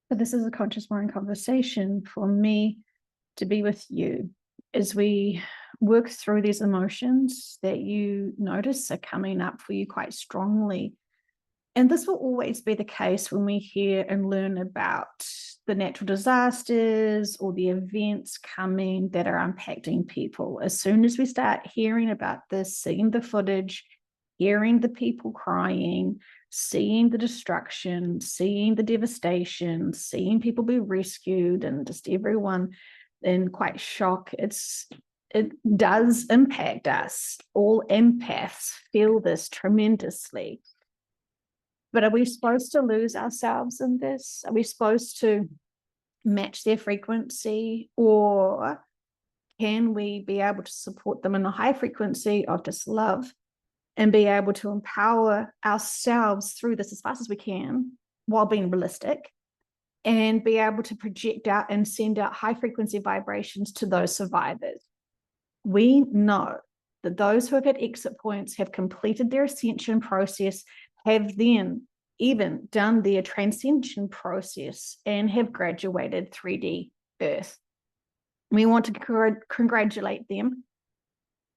But this is a conscious mind conversation for me to be with you as we work through these emotions that you notice are coming up for you quite strongly. And this will always be the case when we hear and learn about the natural disasters or the events coming that are impacting people. As soon as we start hearing about this, seeing the footage, hearing the people crying, seeing the destruction, seeing the devastation, seeing people be rescued, and just everyone in quite shock, it does impact us. All empaths feel this tremendously. But are we supposed to lose ourselves in this? Are we supposed to match their frequency? Or can we be able to support them in a high frequency of just love and be able to empower ourselves through this as fast as we can while being realistic, and be able to project out and send out high frequency vibrations to those survivors? We know that those who have had exit points have completed their ascension process, have then even done their transcension process, and have graduated 3D Earth. We want to congratulate them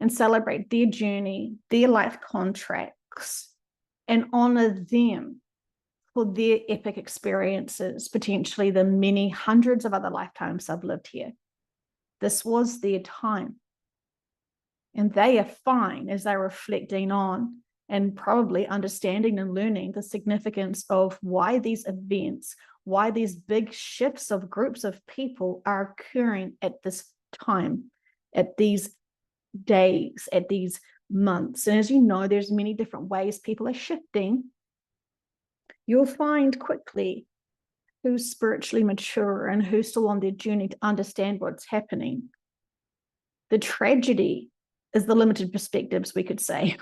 and celebrate their journey, their life contracts, and honor them for their epic experiences, potentially the many hundreds of other lifetimes I've lived here. This was their time. And they are fine as they're reflecting on and probably understanding and learning the significance of why these events, why these big shifts of groups of people are occurring at this time, at these days, at these months. And as you know, there's many different ways people are shifting. You'll find quickly who's spiritually mature and who's still on their journey to understand what's happening. The tragedy is the limited perspectives, we could say.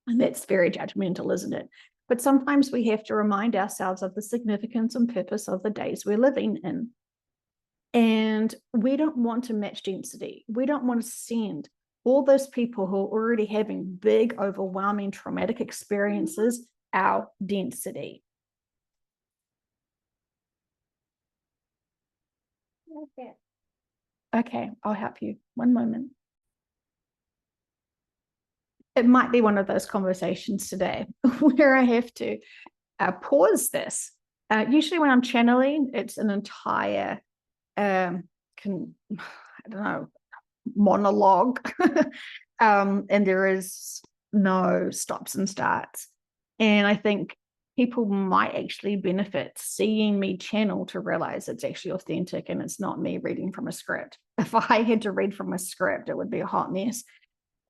And that's very judgmental, isn't it? But sometimes we have to remind ourselves of the significance and purpose of the days we're living in. And we don't want to match density. We don't want to send all those people who are already having big, overwhelming, traumatic experiences our density. Okay, I'll help you. One moment. It might be one of those conversations today where I have to pause this. Usually when I'm channeling, it's an entire, I don't know, monologue. And there is no stops and starts. And I think people might actually benefit seeing me channel to realize it's actually authentic and it's not me reading from a script. If I had to read from a script, it would be a hot mess.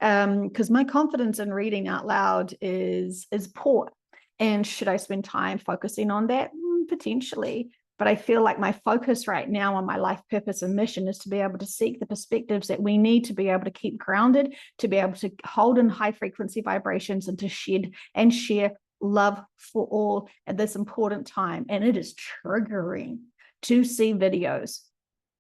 Because my confidence in reading out loud is poor. And should I spend time focusing on that? Potentially. But I feel like my focus right now on my life purpose and mission is to be able to seek the perspectives that we need to be able to keep grounded, to be able to hold in high frequency vibrations, and to shed and share love for all at this important time. And it is triggering to see videos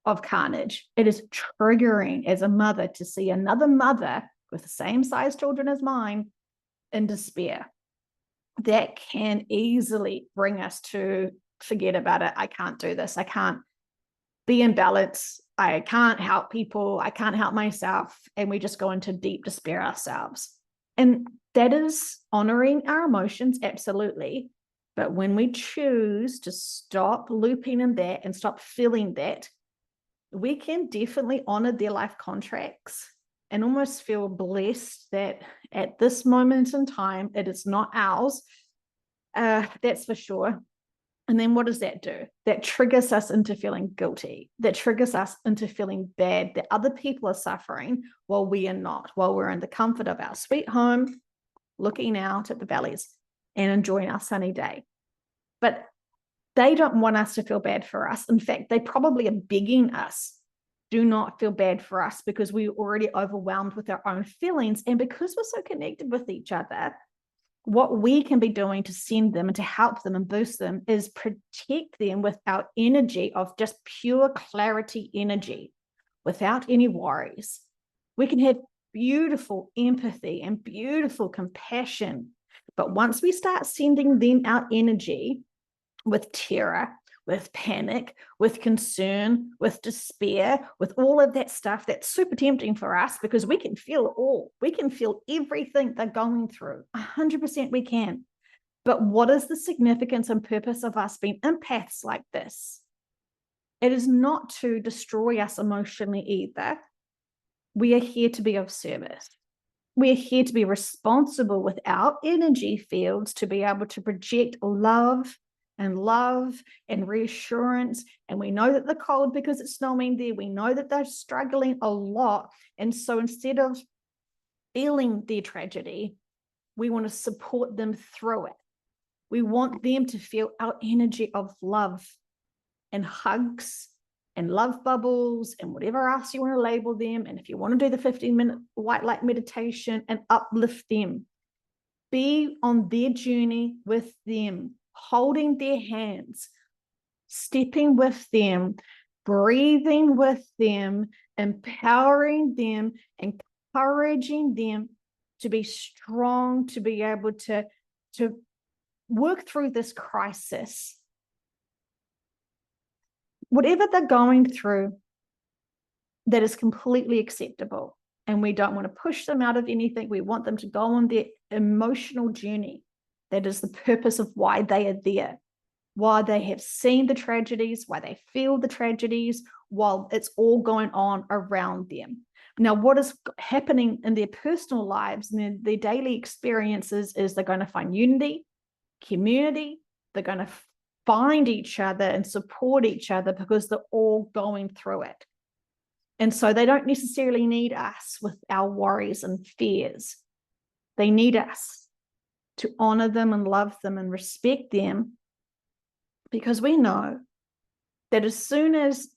of carnage. It is triggering as a mother to see another mother with the same size children as mine in despair. That can easily bring us to forget about it. I can't do this. I can't be in balance. I can't help people. I can't help myself. And we just go into deep despair ourselves. And that is honoring our emotions, absolutely. But when we choose to stop looping in that and stop feeling that, we can definitely honor their life contracts and almost feel blessed that at this moment in time, it is not ours. That's for sure. And then what does that do? That triggers us into feeling guilty. That triggers us into feeling bad that other people are suffering while we are not, while we're in the comfort of our sweet home, looking out at the valleys and enjoying our sunny day. But they don't want us to feel bad for us. In fact, they probably are begging us, do not feel bad for us, because we're already overwhelmed with our own feelings. And because we're so connected with each other, what we can be doing to send them and to help them and boost them is protect them with our energy of just pure clarity energy, without any worries. We can have beautiful empathy and beautiful compassion. But once we start sending them our energy with terror, with panic, with concern, with despair, with all of that stuff that's super tempting for us, because we can feel it all. We can feel everything they're going through. 100% we can. But what is the significance and purpose of us being empaths like this? It is not to destroy us emotionally either. We are here to be of service. We are here to be responsible with our energy fields to be able to project love and reassurance. And we know that they're cold because it's snowing there. We know that they're struggling a lot. And so instead of feeling their tragedy, we want to support them through it. We want them to feel our energy of love and hugs and love bubbles and whatever else you want to label them. And if you want to do the 15-minute white light meditation and uplift them, be on their journey with them, holding their hands, stepping with them, breathing with them, empowering them, encouraging them to be strong, to be able to work through this crisis. Whatever they're going through, that is completely acceptable. And we don't want to push them out of anything. We want them to go on their emotional journey. That is the purpose of why they are there, why they have seen the tragedies, why they feel the tragedies, while it's all going on around them. Now, what is happening in their personal lives and their daily experiences is they're going to find unity, community. They're going to find each other and support each other because they're all going through it. And so they don't necessarily need us with our worries and fears. They need us to honor them and love them and respect them, because we know that as soon as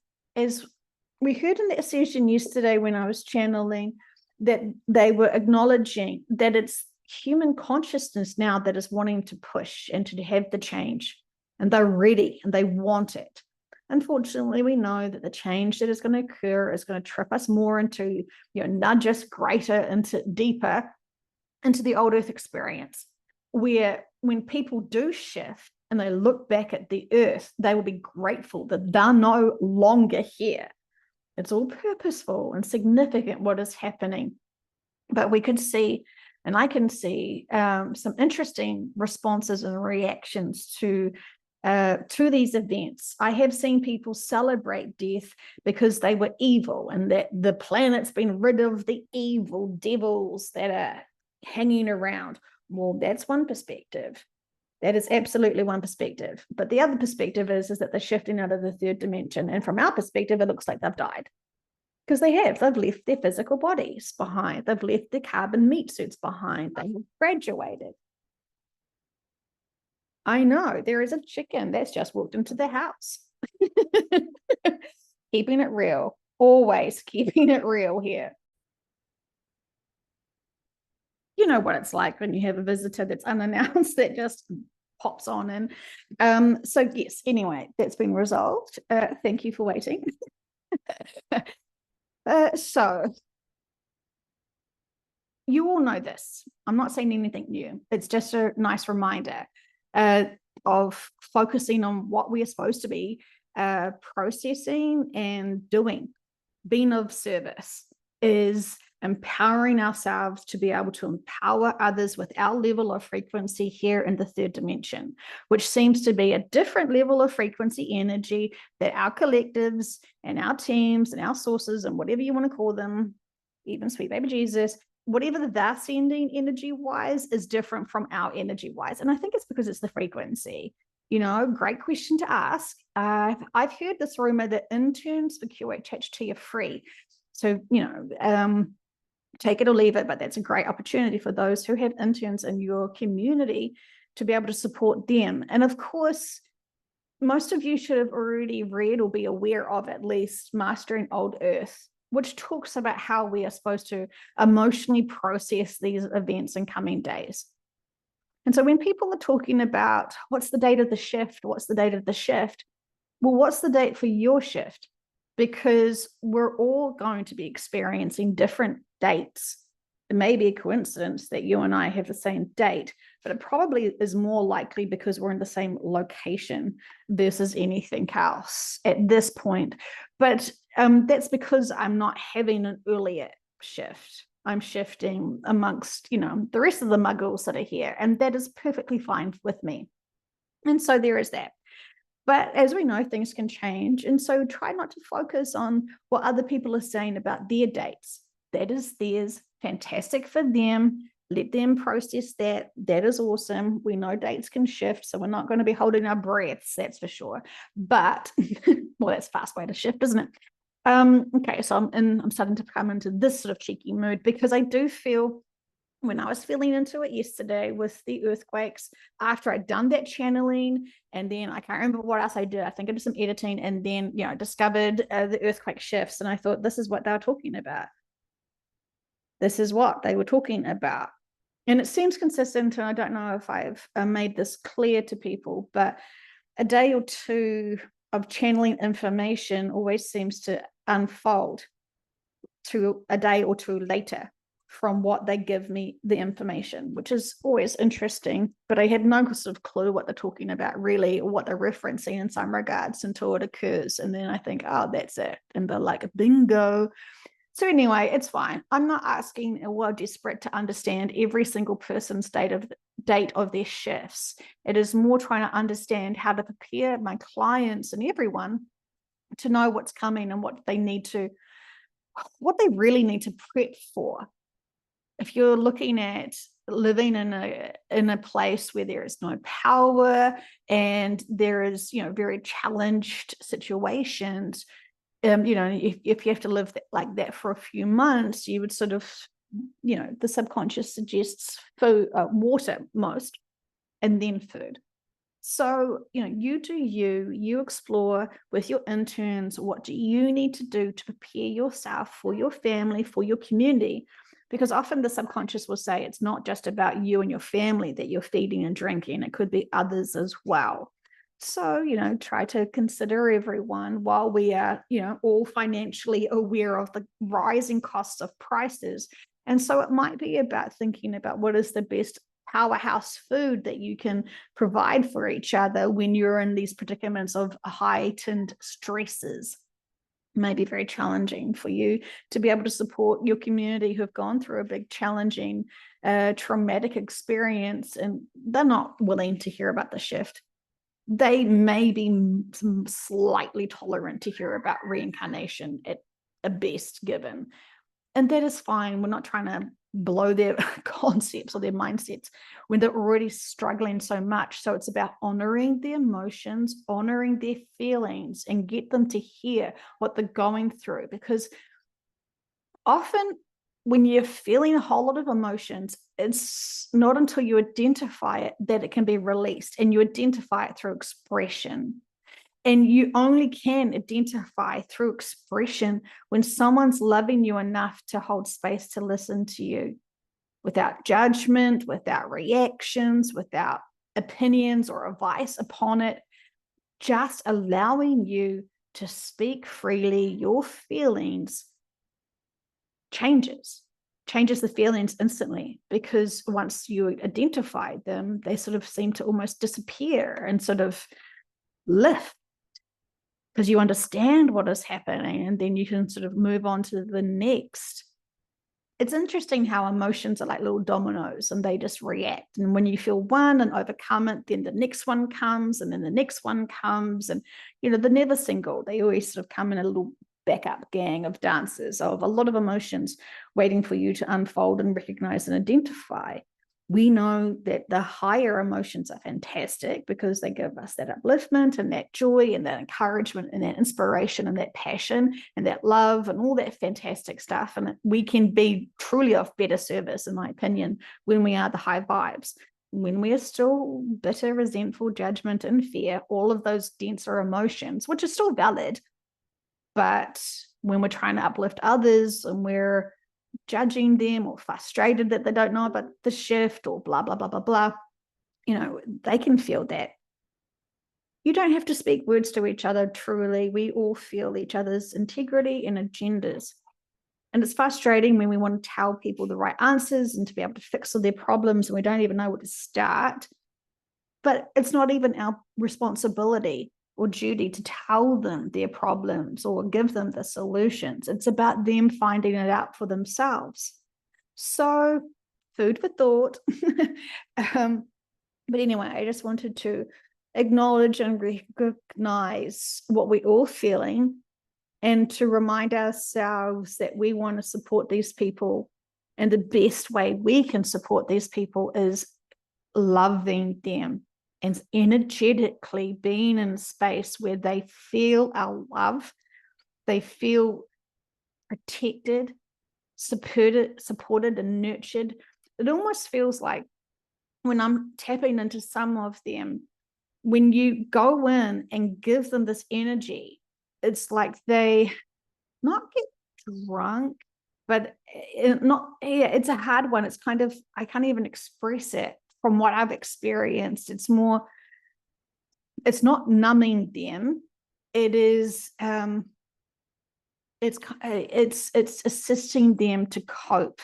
we heard in that session yesterday when I was channeling, that they were acknowledging that it's human consciousness now that is wanting to push and to have the change, and they're ready and they want it. Unfortunately, we know that the change that is going to occur is going to trip us more into, nudge us deeper into the old earth experience, where when people do shift and they look back at the earth, they will be grateful that they're no longer here. It's all purposeful and significant what is happening. But we could see, and I can see some interesting responses and reactions to these events. I have seen people celebrate death because they were evil and that the planet's been rid of the evil devils that are hanging around. Well, that's one perspective. That is absolutely one perspective. But the other perspective is that they're shifting out of the third dimension. And from our perspective, it looks like they've died. Because they've left their physical bodies behind. They've left their carbon meat suits behind. They have graduated. I know, there is a chicken that's just walked into the house. Keeping it real. Always keeping it real here. You know what it's like when you have a visitor that's unannounced that just pops on in. So yes, anyway, that's been resolved. Thank you for waiting. So you all know this. I'm not saying anything new. It's just a nice reminder of focusing on what we are supposed to be processing and doing. Being of service is empowering ourselves to be able to empower others with our level of frequency here in the third dimension, which seems to be a different level of frequency energy that our collectives and our teams and our sources and whatever you want to call them, even sweet baby Jesus, whatever they're sending energy-wise is different from our energy-wise. And I think it's because it's the frequency. Great question to ask. I've heard this rumor that interns for QHHT are free. So, take it or leave it, but that's a great opportunity for those who have interns in your community to be able to support them. And of course, most of you should have already read or be aware of at least Mastering Old Earth, which talks about how we are supposed to emotionally process these events in coming days. And so when people are talking about what's the date of the shift, what's the date of the shift? Well, what's the date for your shift? Because we're all going to be experiencing different dates. It may be a coincidence that you and I have the same date but it probably is more likely because we're in the same location versus anything else at this point. But that's because I'm not having an earlier shift. I'm shifting amongst, the rest of the muggles that are here, and that is perfectly fine with me. And so there is that. But as we know, things can change. And so try not to focus on what other people are saying about their dates. That is theirs. Fantastic for them. Let them process that. That is awesome. We know dates can shift, so we're not going to be holding our breaths, that's for sure. But, well, that's a fast way to shift, isn't it? Okay, so I'm starting to come into this sort of cheeky mood because I do feel, when I was feeling into it yesterday with the earthquakes, after I'd done that channeling, and then I can't remember what else I did. I think I did some editing, and then, discovered the earthquake shifts. And I thought, this is what they were talking about. This is what they were talking about. And it seems consistent. And I don't know if I've made this clear to people, but a day or two of channeling information always seems to unfold to a day or two later from what they give me the information, which is always interesting, but I had no sort of clue what they're talking about really, or what they're referencing in some regards until it occurs. And then I think, oh, that's it. And they're like, bingo. So anyway, it's fine. I'm not asking or desperate to understand every single person's date of their shifts. It is more trying to understand how to prepare my clients and everyone to know what's coming and what they really need to prep for. If you're looking at living in a place where there is no power and there is, very challenged situations, if you have to live like that for a few months, you would sort of, the subconscious suggests food, water most, and then food. So, you do you explore with your interns, what do you need to do to prepare yourself for your family, for your community? Because often the subconscious will say it's not just about you and your family that you're feeding and drinking. It could be others as well. So, try to consider everyone while we are, all financially aware of the rising costs of prices. And so it might be about thinking about what is the best powerhouse food that you can provide for each other when you're in these predicaments of heightened stresses. It may be very challenging for you to be able to support your community who have gone through a big, challenging, traumatic experience, and they're not willing to hear about the shift. They may be slightly tolerant to hear about reincarnation at a best given. And that is fine. We're not trying to blow their concepts or their mindsets when they're already struggling so much. So it's about honoring their emotions, honoring their feelings, and get them to hear what they're going through. Because often when you're feeling a whole lot of emotions, it's not until you identify it that it can be released, and you identify it through expression. And you only can identify through expression when someone's loving you enough to hold space to listen to you without judgment, without reactions, without opinions or advice upon it, just allowing you to speak freely. Your feelings changes the feelings instantly, because once you identify them, they sort of seem to almost disappear and sort of lift, because you understand what is happening, and then you can sort of move on to the next. It's interesting how emotions are like little dominoes, and they just react. And when you feel one and overcome it, then the next one comes, and then the next one comes. And, they're never single. They always sort of come in a little backup gang of dancers of a lot of emotions waiting for you to unfold and recognize and identify. We know that the higher emotions are fantastic because they give us that upliftment and that joy and that encouragement and that inspiration and that passion and that love and all that fantastic stuff. And we can be truly of better service, in my opinion, when we are the high vibes. When we are still bitter, resentful, judgment, and fear, all of those denser emotions, which are still valid, but when we're trying to uplift others and we're judging them or frustrated that they don't know about the shift or blah, blah, blah, blah, blah, they can feel that. You don't have to speak words to each other truly. We all feel each other's integrity and agendas. And it's frustrating when we want to tell people the right answers and to be able to fix all their problems and we don't even know where to start. But it's not even our responsibility or duty to tell them their problems or give them the solutions. It's about them finding it out for themselves. So, food for thought. But anyway, I just wanted to acknowledge and recognize what we're all feeling and to remind ourselves that we want to support these people. And the best way we can support these people is loving them and energetically being in a space where they feel our love, they feel protected, supported and nurtured. It almost feels like when I'm tapping into some of them, when you go in and give them this energy, it's like they not get drunk, but it's a hard one. It's kind of, I can't even express it from what I've experienced. It's more, it's not numbing them. It is, it's assisting them to cope.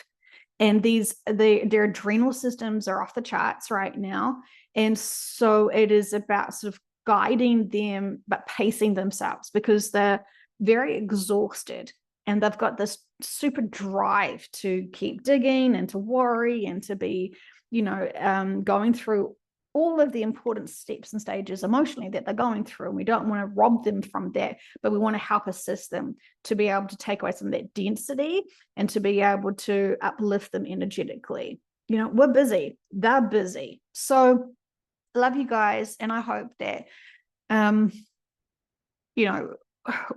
And their adrenal systems are off the charts right now. And so it is about sort of guiding them, but pacing themselves because they're very exhausted and they've got this super drive to keep digging and to worry and to be, going through all of the important steps and stages emotionally that they're going through. And we don't want to rob them from that, but we want to help assist them to be able to take away some of that density and to be able to uplift them energetically. We're busy, they're busy. So I love you guys. And I hope that,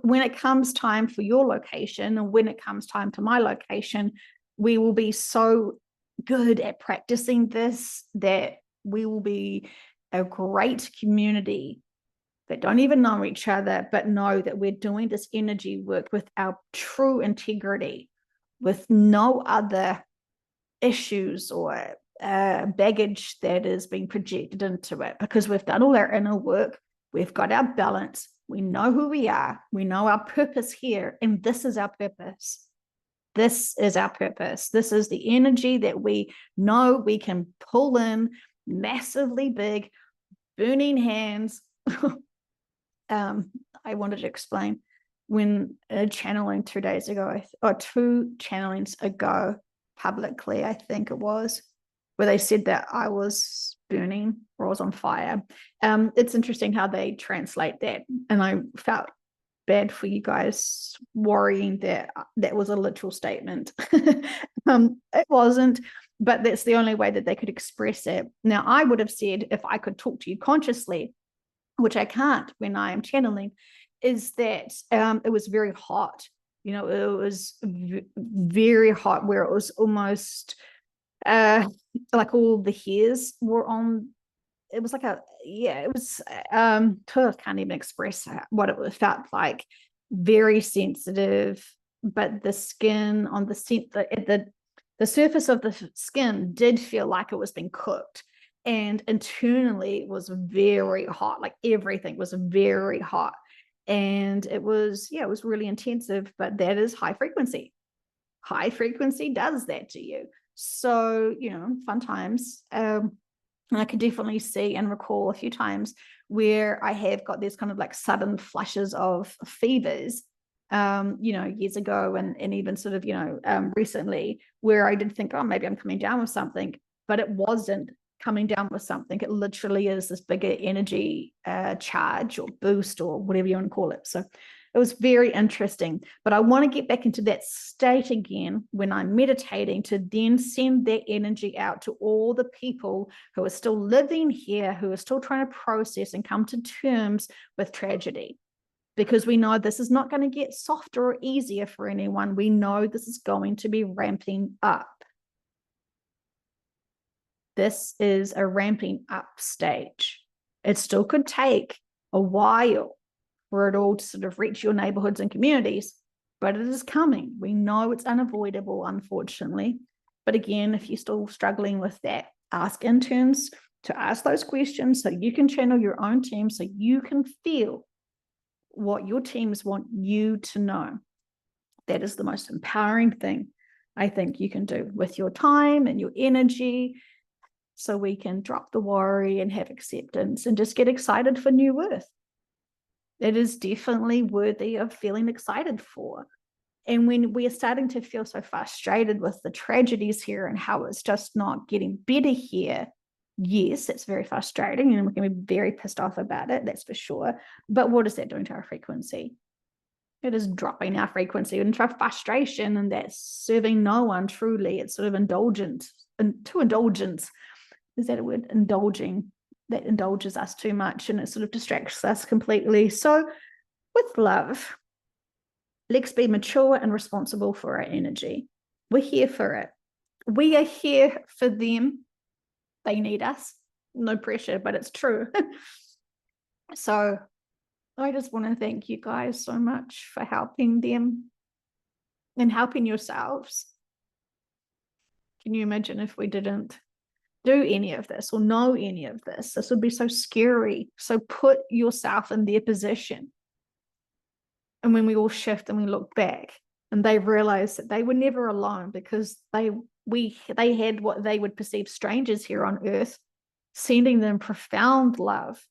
when it comes time for your location and when it comes time to my location, we will be so good at practicing this that we will be a great community that don't even know each other, but know that we're doing this energy work with our true integrity, with no other issues or baggage that is being projected into it, because we've done all our inner work, we've got our balance, we know who we are, we know our purpose here, and this is our purpose. This is our purpose. This is the energy that we know we can pull in massively big, burning hands. I wanted to explain when channeling 2 days ago, or 2 channelings ago, publicly, I think it was, where they said that I was burning or I was on fire. It's interesting how they translate that. And I felt bad for you guys worrying that that was a literal statement. It wasn't, but that's the only way that they could express it. Now, I would have said, if I could talk to you consciously, which I can't when I am channeling, is that it was very hot. It was very hot, where it was almost like all the hairs were on. It was like it was, I can't even express what it felt like. Very sensitive, but the skin on the surface of the skin did feel like it was being cooked. And internally it was very hot, like everything was very hot. And it was really intensive, but that is high frequency. High frequency does that to you. So, fun times. And I could definitely see and recall a few times where I have got these kind of like sudden flushes of fevers, years ago and even sort of, recently, where I did think, oh, maybe I'm coming down with something, but it wasn't coming down with something. It literally is this bigger energy charge or boost or whatever you want to call it. So it was very interesting, but I want to get back into that state again when I'm meditating, to then send that energy out to all the people who are still living here, who are still trying to process and come to terms with tragedy, because we know this is not going to get softer or easier for anyone. We know this is going to be ramping up. This is a ramping up stage. It still could take a while for it all to sort of reach your neighborhoods and communities, but it is coming. We know it's unavoidable, unfortunately. But again, if you're still struggling with that, ask interns to ask those questions so you can channel your own team, so you can feel what your teams want you to know. That is the most empowering thing I think you can do with your time and your energy, so we can drop the worry and have acceptance and just get excited for new worth. It is definitely worthy of feeling excited for. And when we are starting to feel so frustrated with the tragedies here and how it's just not getting better here, yes, it's very frustrating and we can be very pissed off about it, that's for sure. But what is that doing to our frequency? It is dropping our frequency into our frustration, and that's serving no one truly. It's sort of indulgent, and too indulgent. Is that a word? Indulging. That indulges us too much and it sort of distracts us completely. So with love, let's be mature and responsible for our energy. We're here for it. We are here for them. They need us. No pressure, but it's true. So I just want to thank you guys so much for helping them and helping yourselves. Can you imagine if we didn't do any of this or know any of this? This would be so scary. So put yourself in their position. And when we all shift and we look back and they realize that they were never alone, because they had what they would perceive strangers here on earth, sending them profound love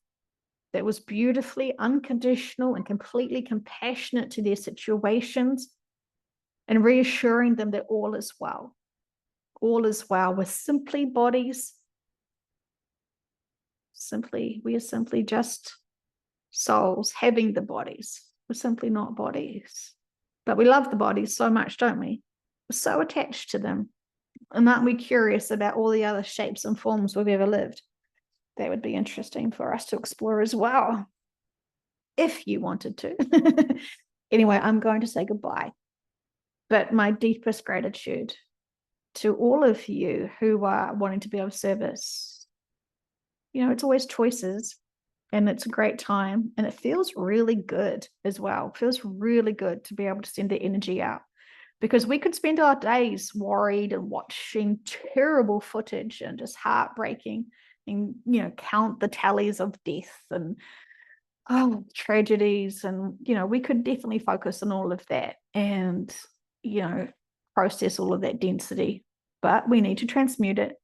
that was beautifully unconditional and completely compassionate to their situations, and reassuring them that all is well. All is well. We're simply bodies. We are simply just souls having the bodies. We're simply not bodies. But we love the bodies so much, don't we? We're so attached to them. And aren't we curious about all the other shapes and forms we've ever lived? That would be interesting for us to explore as well, if you wanted to. Anyway, I'm going to say goodbye. But my deepest gratitude to all of you who are wanting to be of service. You know, it's always choices, and it's a great time, and it feels really good as well. It feels really good to be able to send the energy out, because we could spend our days worried and watching terrible footage and just heartbreaking, and, you know, count the tallies of death and tragedies. And, you know, we could definitely focus on all of that and, you know, process all of that density, but we need to transmute it.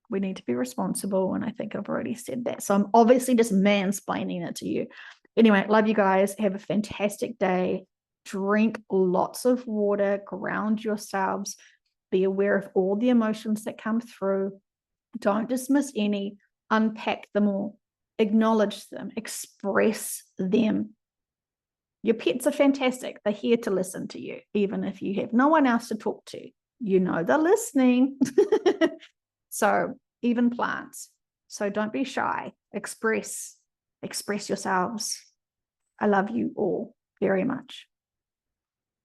We need to be responsible. And I think I've already said that. So I'm obviously just mansplaining it to you. Anyway, love you guys. Have a fantastic day. Drink lots of water, ground yourselves, be aware of all the emotions that come through. Don't dismiss any, unpack them all, acknowledge them, express them. Your pets are fantastic. They're here to listen to you, even if you have no one else to talk to. You know they're listening. So even plants. So don't be shy. Express yourselves. I love you all very much.